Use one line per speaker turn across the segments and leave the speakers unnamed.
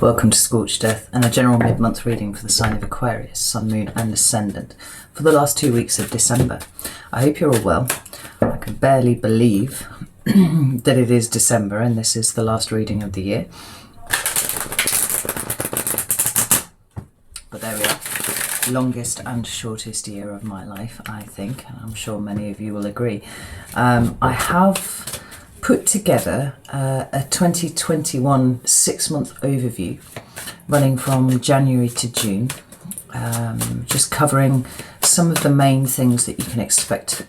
Welcome to Scorched and a general mid-month reading for the sign of Aquarius, Sun, Moon and Ascendant for the last 2 weeks of December. I hope you're all well. I can barely believe that it is December and this is the last reading of the year. But there we are. Longest and shortest year of my life, I think, and I'm sure many of you will agree. I have put together a 2021 6-month overview running from January to June, just covering some of the main things that you can expect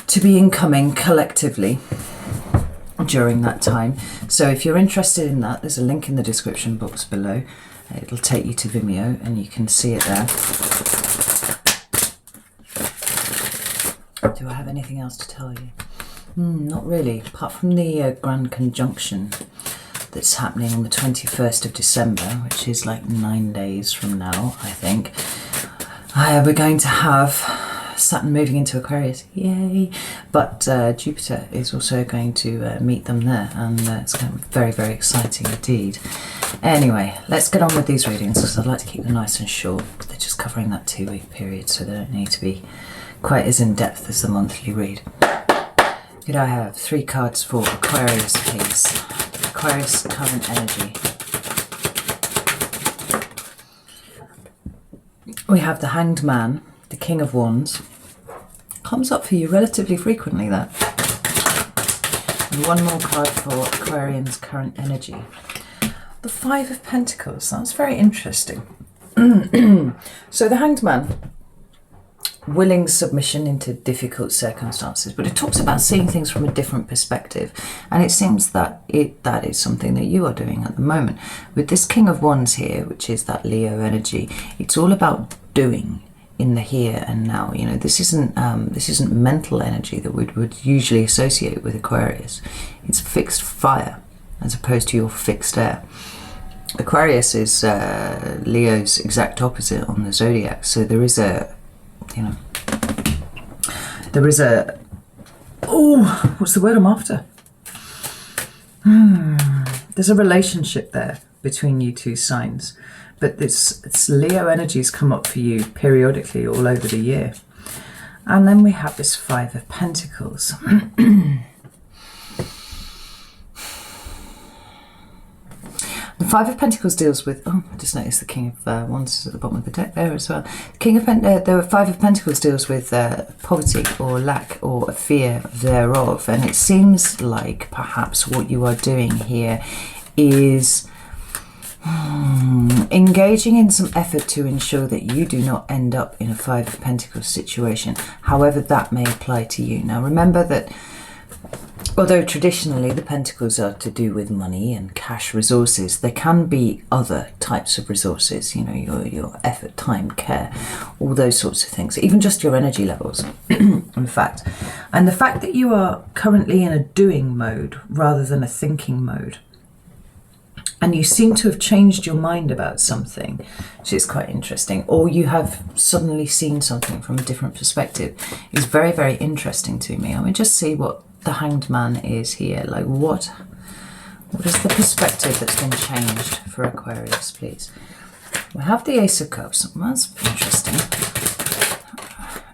to be incoming collectively during that time. So if you're interested in that, there's a link in the description box below. It'll take you to Vimeo and you can see it there. Do I have anything else to tell you? Not really, apart from the grand conjunction that's happening on the 21st of December, which is like 9 days from now, I think. We're going to have Saturn moving into Aquarius, yay! But Jupiter is also going to meet them there, and it's going to be very, very exciting indeed. Anyway, let's get on with these readings, because I'd like to keep them nice and short. They're just covering that 2-week period, so they don't need to be quite as in-depth as the monthly read. Could I have 3 cards for Aquarius, please? Aquarius current energy. We have the Hanged Man, the King of Wands. Comes up for you relatively frequently, that. And one more card for Aquarian's current energy. The 5 of Pentacles. That's very interesting. So the Hanged Man, willing submission into difficult circumstances, but it talks about seeing things from a different perspective, and it seems that that is something that you are doing at the moment with this King of Wands here, which is that Leo energy. It's all about doing in the here and now. You know, this isn't mental energy that we would usually associate with Aquarius. It's fixed fire as opposed to your fixed air. Aquarius is Leo's exact opposite on the zodiac, so there is a, you know, there is a, oh, what's the word I'm after? There's a relationship there between you two signs, but it's Leo energies come up for you periodically all over the year. And then we have this 5 of Pentacles. The 5 of Pentacles deals with, oh, I just noticed the King of Wands is at the bottom of the deck there as well. The 5 of Pentacles deals with poverty or lack or a fear thereof. And it seems like perhaps what you are doing here is engaging in some effort to ensure that you do not end up in a 5 of Pentacles situation, however that may apply to you. Now remember that although traditionally the Pentacles are to do with money and cash resources, there can be other types of resources, you know, your effort, time, care, all those sorts of things, even just your energy levels, in fact. And the fact that you are currently in a doing mode rather than a thinking mode, and you seem to have changed your mind about something, which is quite interesting, or you have suddenly seen something from a different perspective, is very, very interesting to me. I mean, just see what the Hanged Man is here. Like, what is the perspective that's been changed for Aquarius, please? We have the Ace of Cups. That's interesting.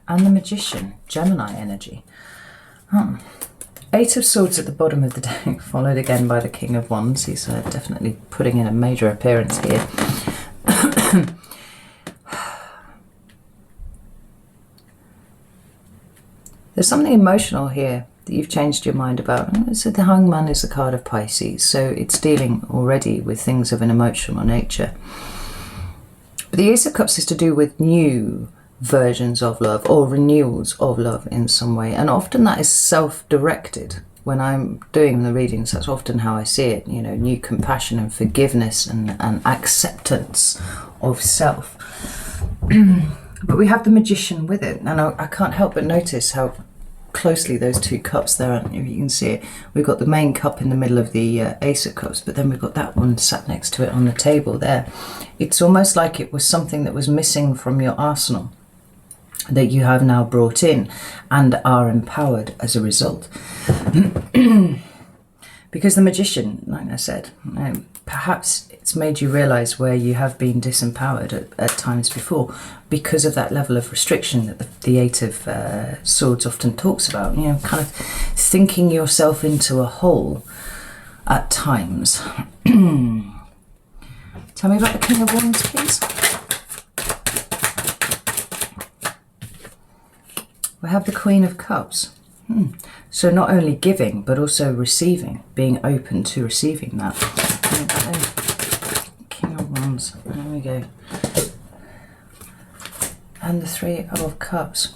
And the Magician, Gemini energy. 8 of Swords at the bottom of the deck, followed again by the King of Wands. He's definitely putting in a major appearance here. There's something emotional here that you've changed your mind about. So the Hanged Man is the card of Pisces, so it's dealing already with things of an emotional nature. But the Ace of Cups is to do with new versions of love or renewals of love in some way, and often that is self-directed. When I'm doing the readings, that's often how I see it, you know, new compassion and forgiveness and acceptance of self. But we have the Magician with it, and I can't help but notice how closely those 2 cups there, if you can see it. We've got the main cup in the middle of the Ace of Cups, but then we've got that one sat next to it on the table there. It's almost like it was something that was missing from your arsenal that you have now brought in and are empowered as a result. Because the Magician, like I said, perhaps It's made you realize where you have been disempowered at times before because of that level of restriction that the Eight of Swords often talks about. You know, kind of thinking yourself into a hole at times. Tell me about the King of Wands, please. We have the Queen of Cups. So not only giving, but also receiving, being open to receiving that. King of Wands, there we go. And the Three of Cups.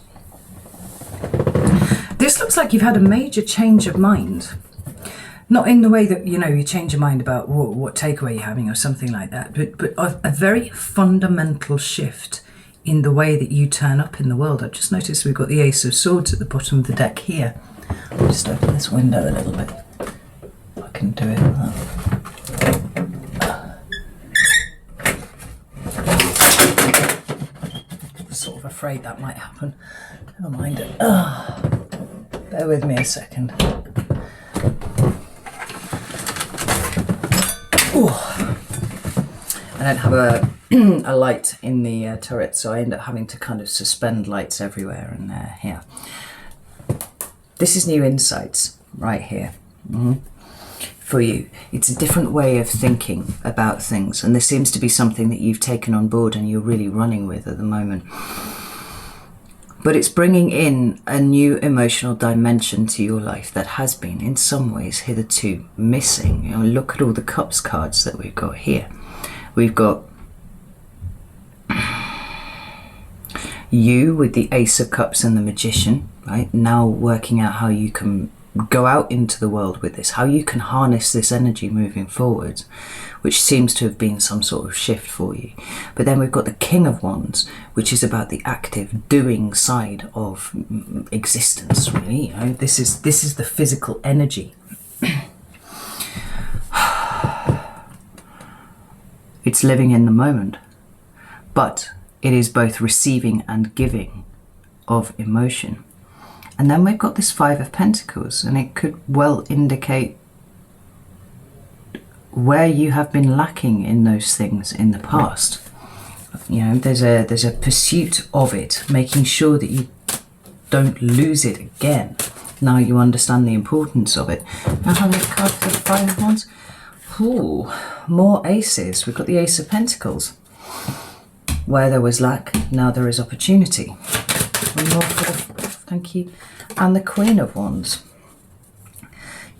This looks like you've had a major change of mind. Not in the way that, you know, you change your mind about what takeaway you're having or something like that, but a very fundamental shift in the way that you turn up in the world. I've just noticed we've got the Ace of Swords at the bottom of the deck here. I'll just open this window a little bit. I can do it. I'm sort of afraid that might happen. Never mind it. Bear with me a second. Ooh. I don't have a light in the turret, so I end up having to kind of suspend lights everywhere and here. This is new insights right here for you. It's a different way of thinking about things, and this seems to be something that you've taken on board and you're really running with at the moment. But it's bringing in a new emotional dimension to your life that has been, in some ways, hitherto missing. You know, look at all the Cups cards that we've got here. We've got you with the Ace of Cups and the Magician, right? Now working out how you can go out into the world with this, how you can harness this energy moving forward, which seems to have been some sort of shift for you. But then we've got the King of Wands, which is about the active doing side of existence, really. You know, this is the physical energy. It's living in the moment, but it is both receiving and giving of emotion. And then we've got this Five of Pentacles, and it could well indicate where you have been lacking in those things in the past. You know, there's a pursuit of it, making sure that you don't lose it again. Now you understand the importance of it. Now have a card for the Five of Wands. Ooh, more aces. We've got the Ace of Pentacles. Where there was lack, now there is opportunity. One more for the, thank you. And the Queen of Wands.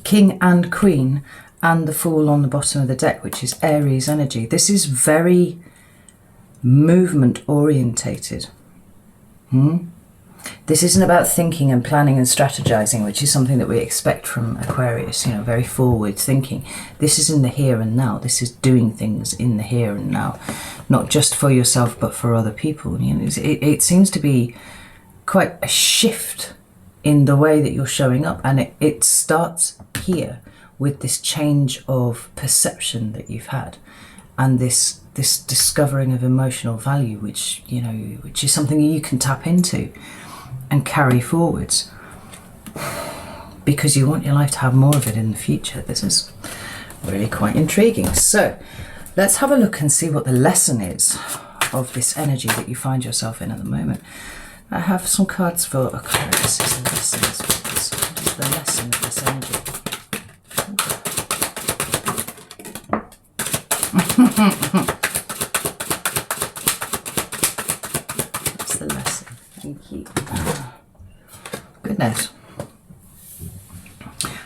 King and Queen, and the Fool on the bottom of the deck, which is Aries energy. This is very movement orientated. This isn't about thinking and planning and strategizing, which is something that we expect from Aquarius, you know, very forward thinking. This is in the here and now. This is doing things in the here and now, not just for yourself, but for other people. You know, it seems to be quite a shift in the way that you're showing up, and it starts here with this change of perception that you've had, and this discovering of emotional value, which, you know, which is something you can tap into and carry forwards, because you want your life to have more of it in the future. This is really quite intriguing. So let's have a look and see what the lesson is of this energy that you find yourself in at the moment. I have some cards for Aquarius. What is the lesson of this energy? What's the lesson? Thank you. Goodness.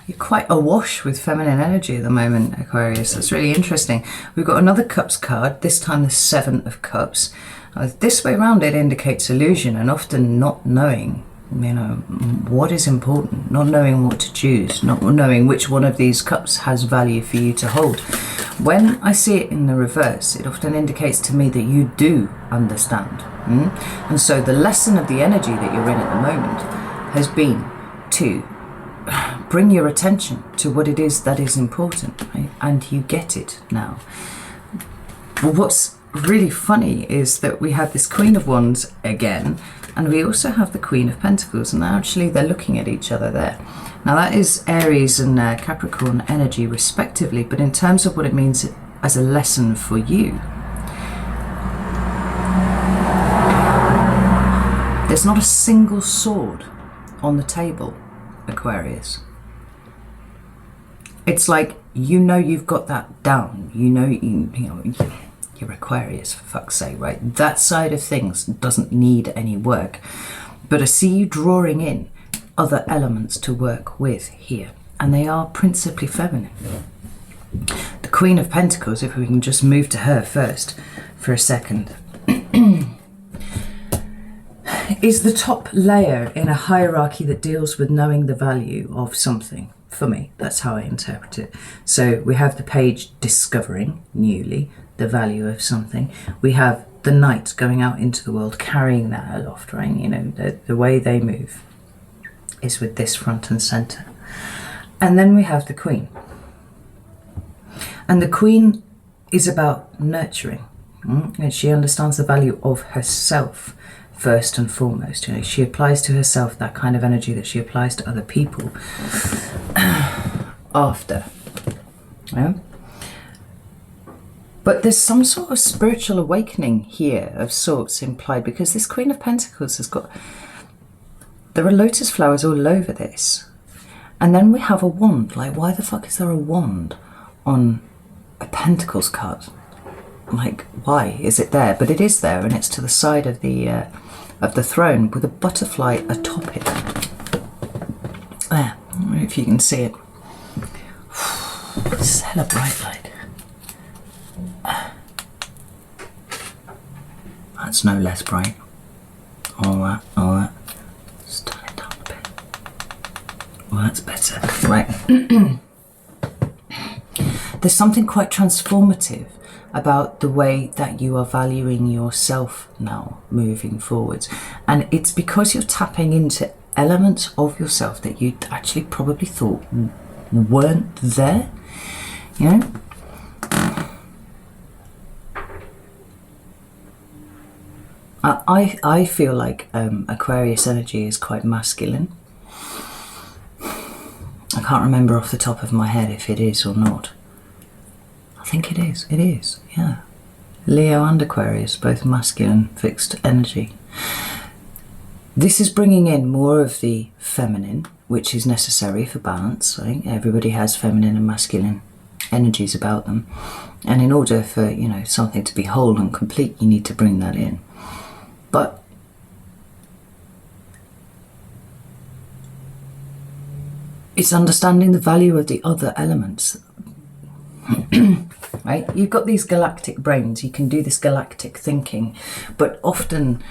You're quite awash with feminine energy at the moment, Aquarius. That's really interesting. We've got another Cups card, this time the Seven of Cups. This way around, it indicates illusion and often not knowing, you know, what is important, not knowing what to choose, not knowing which one of these cups has value for you to hold. When I see it in the reverse, it often indicates to me that you do understand. And so the lesson of the energy that you're in at the moment has been to bring your attention to what it is that is important, right? And you get it now. Well, what's really funny is that we have this Queen of Wands again, and we also have the Queen of Pentacles, and actually they're looking at each other there. Now that is Aries and Capricorn energy respectively, but in terms of what it means as a lesson for you. There's not a single sword on the table, Aquarius. It's like, you know, you've got that down. You know, you're Aquarius, for fuck's sake, right? That side of things doesn't need any work. But I see you drawing in other elements to work with here, and they are principally feminine. The Queen of Pentacles, if we can just move to her first for a second, is the top layer in a hierarchy that deals with knowing the value of something. For me, that's how I interpret it. So we have the page discovering newly the value of something. We have the knight going out into the world carrying that aloft, right? You know, the way they move is with this front and center. And then we have the Queen. And the Queen is about nurturing. And she understands the value of herself first and foremost. You know, she applies to herself that kind of energy that she applies to other people after. Yeah? But there's some sort of spiritual awakening here of sorts implied, because this Queen of Pentacles has got, there are lotus flowers all over this. And then we have a wand. Like, why the fuck is there a wand on a Pentacles card? Like, why is it there? But it is there, and it's to the side of the throne with a butterfly atop it. There, I don't know if you can see it. It's hella bright light. That's no less bright. All that. Just turn it down a bit. Well, that's better. Right. There's something quite transformative about the way that you are valuing yourself now moving forwards. And it's because you're tapping into elements of yourself that you actually probably thought weren't there. You know? I feel like Aquarius energy is quite masculine. I can't remember off the top of my head if it is or not. I think it is. It is, yeah. Leo and Aquarius, both masculine, fixed energy. This is bringing in more of the feminine, which is necessary for balance. I think everybody has feminine and masculine energies about them. And in order for, you know, something to be whole and complete, you need to bring that in. But it's understanding the value of the other elements. Right? You've got these galactic brains, you can do this galactic thinking, but often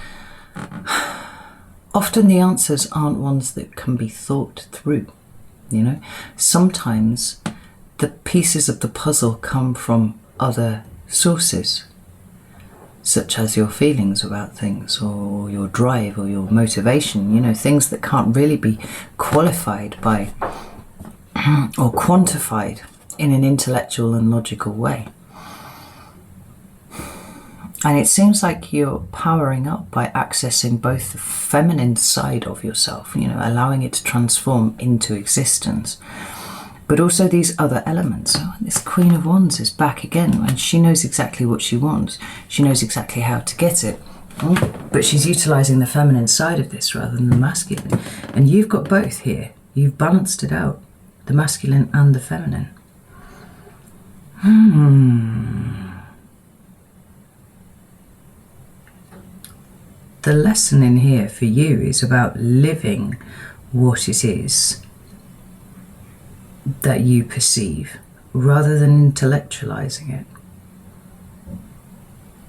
the answers aren't ones that can be thought through, you know? Sometimes the pieces of the puzzle come from other sources, such as your feelings about things, or your drive, or your motivation, you know, things that can't really be qualified by or quantified in an intellectual and logical way. And it seems like you're powering up by accessing both the feminine side of yourself, you know, allowing it to transform into existence, but also these other elements. So this Queen of Wands is back again, and she knows exactly what she wants. She knows exactly how to get it, but she's utilizing the feminine side of this rather than the masculine. And you've got both here. You've balanced it out, the masculine and the feminine. The lesson in here for you is about living what it is that you perceive rather than intellectualizing it.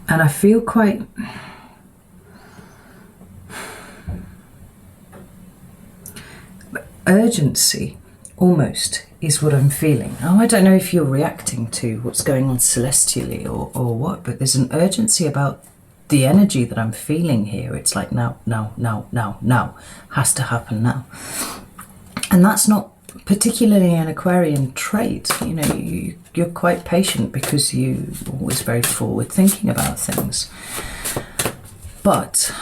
And I feel quite urgency almost is what I'm feeling. Oh, I don't know if you're reacting to what's going on celestially or what, but there's an urgency about the energy that I'm feeling here. It's like now, has to happen now. And that's not particularly an Aquarian trait. You know, you're quite patient because you're always very forward thinking about things. But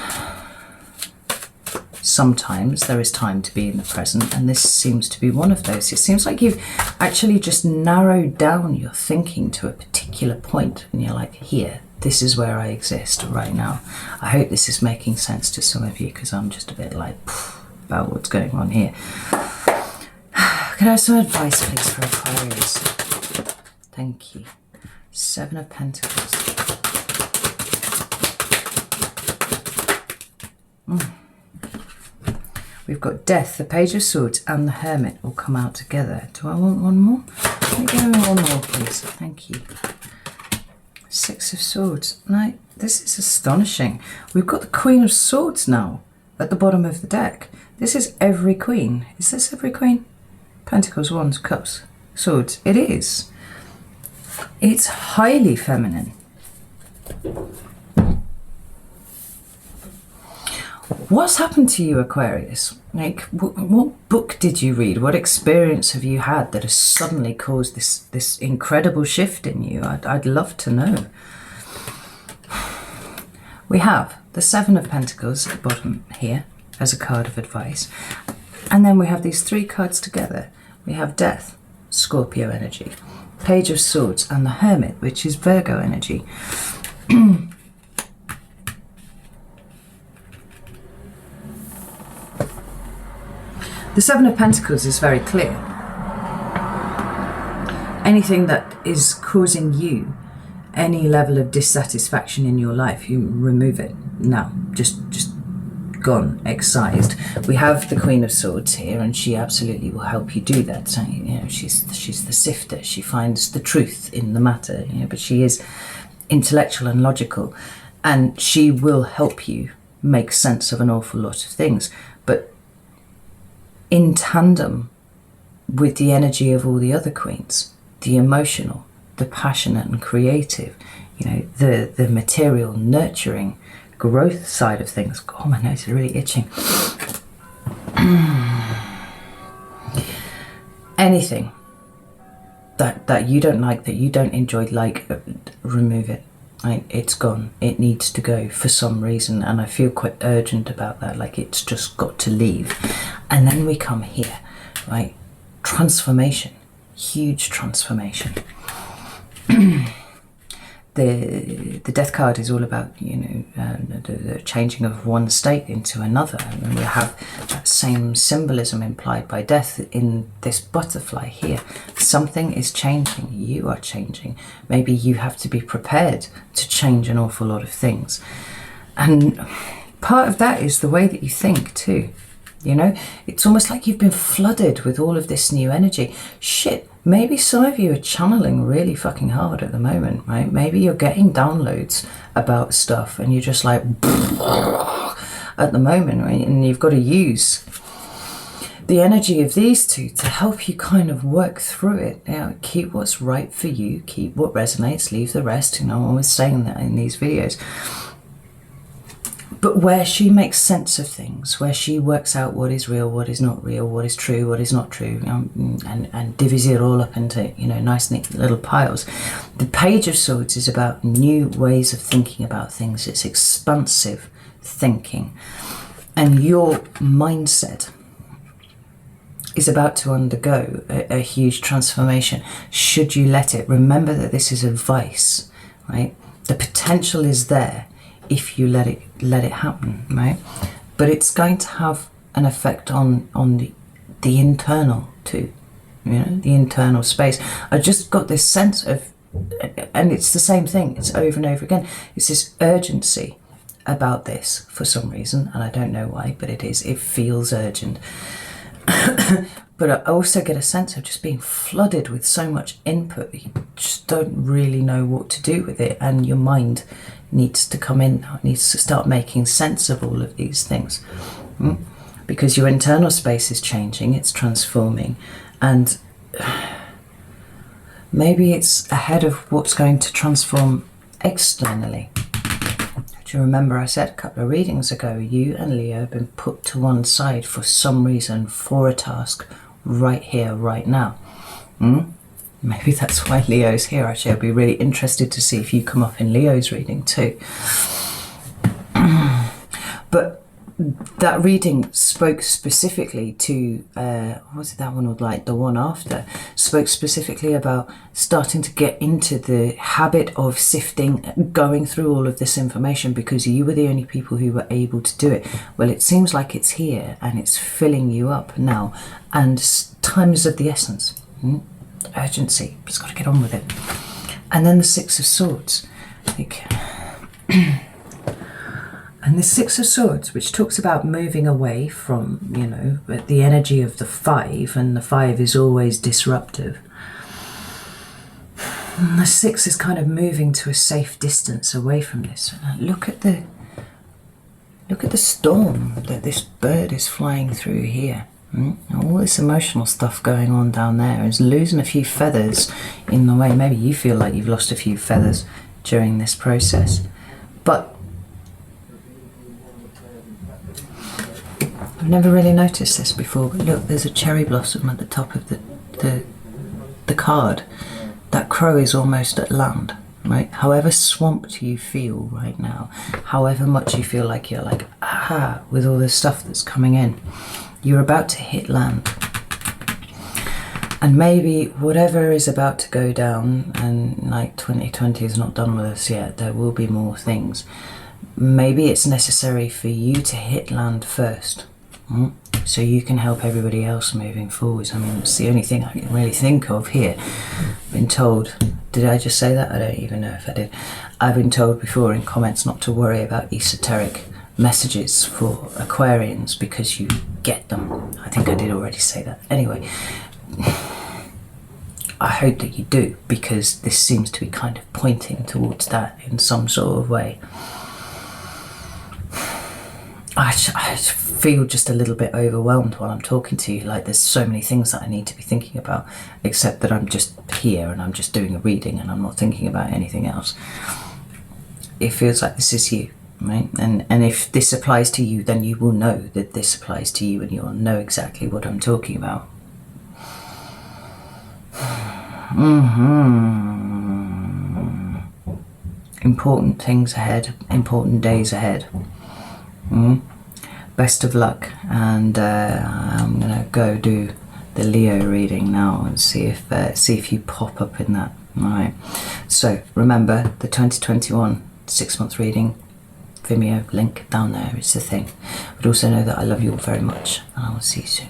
Sometimes there is time to be in the present, and this seems to be one of those. It seems like you've actually just narrowed down your thinking to a particular point, and you're like, here, this is where I exist right now. I hope this is making sense to some of you, because I'm just a bit like about what's going on here. Could I have some advice, please, for Aquarius? Thank you. 7 of Pentacles. We've got Death, the Page of Swords, and the Hermit all come out together. Do I want one more? Let me give me one more, please. Thank you. 6 of Swords. Now, this is astonishing. We've got the Queen of Swords now at the bottom of the deck. This is every queen. Is this every queen? Pentacles, Wands, Cups, Swords. It is. It's highly feminine. What's happened to you, Aquarius? Like, what book did you read? What experience have you had that has suddenly caused this incredible shift in you? I'd love to know. We have the 7 of Pentacles at the bottom here as a card of advice. And then we have these 3 cards together. We have Death, Scorpio energy, Page of Swords, and the Hermit, which is Virgo energy. The 7 of Pentacles is very clear. Anything that is causing you any level of dissatisfaction in your life, you remove it now. Just gone, excised. We have the Queen of Swords here, and she absolutely will help you do that. So, you know, she's the sifter. She finds the truth in the matter. You know, but she is intellectual and logical, and she will help you make sense of an awful lot of things. But in tandem with the energy of all the other queens, the emotional, the passionate and creative, you know, the material, nurturing, growth side of things. Oh, my nose is really itching. Anything that you don't like, that you don't enjoy, remove it. It's gone. It needs to go for some reason, and I feel quite urgent about that. Like, it's just got to leave. And then we come here, right? Transformation, huge transformation. The Death card is all about, you know, the changing of one state into another, and we have that same symbolism implied by death in this butterfly here. Something is changing. You are changing. Maybe you have to be prepared to change an awful lot of things, and part of that is the way that you think too. You know, it's almost like you've been flooded with all of this new energy. Shit, maybe some of you are channeling really fucking hard at the moment, right? Maybe you're getting downloads about stuff and you're just like at the moment, right? And you've got to use the energy of these two to help you kind of work through it. You know, keep what's right for you, keep what resonates, leave the rest. You know, I'm always saying that in these videos. But where she makes sense of things, where she works out what is real, what is not real, what is true, what is not true, and divvies it all up into, you know, nice neat little piles. The Page of Swords is about new ways of thinking about things. It's expansive thinking. And your mindset is about to undergo a huge transformation. Should you let it? Remember that this is advice, right? The potential is there if you let it happen, right? But it's going to have an effect on the internal too, you know, the internal space. I just got this sense of, and it's the same thing, it's over and over again, it's this urgency about this for some reason, and I don't know why, but it feels urgent. But I also get a sense of just being flooded with so much input that you just don't really know what to do with it, and your mind needs to come in, needs to start making sense of all of these things. Because your internal space is changing, it's transforming, and maybe it's ahead of what's going to transform externally. Do you remember I said a couple of readings ago, you and Leo have been put to one side for some reason, for a task, right here, right now. Maybe that's why Leo's here. Actually, I'd be really interested to see if you come up in Leo's reading too. But that reading spoke specifically to, was it that one or like the one after, spoke specifically about starting to get into the habit of sifting, going through all of this information, because you were the only people who were able to do it. Well, it seems like it's here and it's filling you up now, and time is of the essence. Urgency, just got to get on with it. And then the Six of Swords, like, and the Six of Swords, which talks about moving away from, you know, the energy of the Five, and the Five is always disruptive. And the Six is kind of moving to a safe distance away from this. Look at the storm that this bird is flying through here. All this emotional stuff going on down there is losing a few feathers in the way. Maybe you feel like you've lost a few feathers during this process, but I've never really noticed this before. But look, there's a cherry blossom at the top of the card. That crow is almost at land, right? However swamped you feel right now, however much you feel like you're like, aha, with all this stuff that's coming in, you're about to hit land. And maybe whatever is about to go down, and like 2020 is not done with us yet, there will be more things. Maybe it's necessary for you to hit land first, so you can help everybody else moving forwards. I mean, it's the only thing I can really think of here. I've been told, did I just say that? I don't even know if I did. I've been told before in comments not to worry about esoteric messages for Aquarians because you get them. I think I did already say that. Anyway, I hope that you do, because this seems to be kind of pointing towards that in some sort of way. I feel just a little bit overwhelmed while I'm talking to you. Like, there's so many things that I need to be thinking about, except that I'm just here and I'm just doing a reading and I'm not thinking about anything else. It feels like this is you, right? And if this applies to you, then you will know that this applies to you and you'll know exactly what I'm talking about. Important things ahead, important days ahead. Best of luck, and I'm gonna go do the Leo reading now and see if you pop up in that. All right. So remember, the 2021 6-month reading, Vimeo link down there is the thing. But also know that I love you all very much, and I will see you soon.